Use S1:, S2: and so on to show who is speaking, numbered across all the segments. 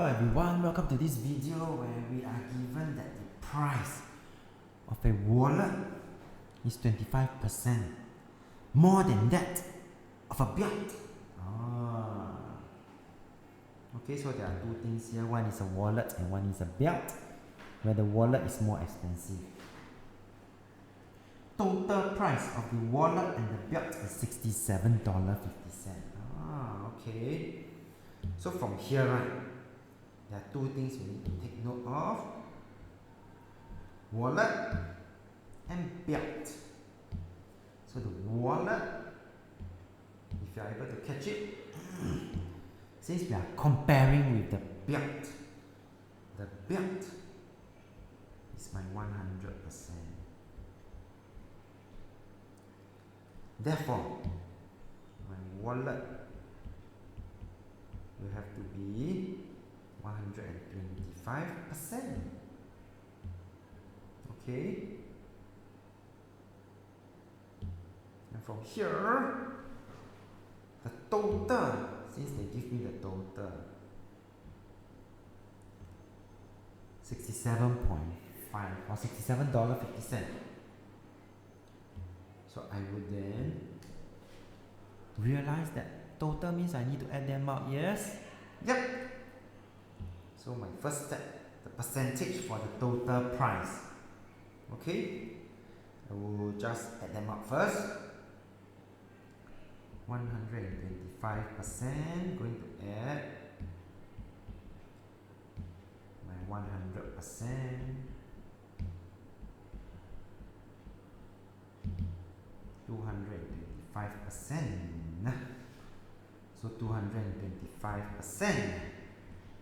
S1: Hello everyone, welcome to this video where we are given that the price of a wallet is 25% more than that of a belt. Okay, so there are two things here. One is a wallet and one is a belt, where the wallet is more expensive. Total price of the wallet and the belt is $67.50. Okay. So from here, right, there are two things we need to take note of: wallet and belt. So the wallet, if you are able to catch it, since we are comparing with the belt is my 100%. Therefore, my wallet will have to be 125%. Okay, and from here, the total, since they give me the total 67.5 or $67.50, so I would then realize that total means I need to add them up. Yes, yep. So my first step, the percentage for the total price. Okay, I will just add them up first. 125% going to add my 100%, 225%. So 225%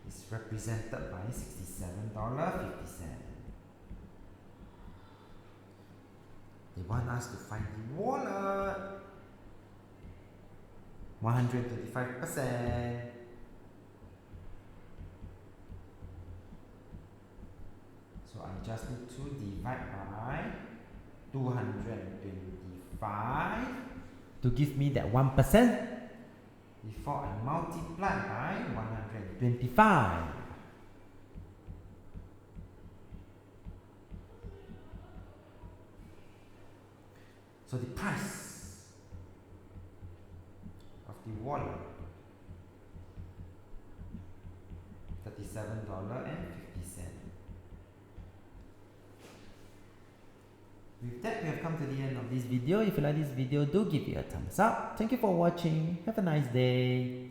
S1: is represented by $67.50. They want us to find the wallet. 125%. So I just need to divide by 225 to give me that 1% before I multiply by 125. So the price of the wallet, $37.50. With that, we have come to the end of this video. If you like this video, do give it a thumbs up. Thank you for watching. Have a nice day.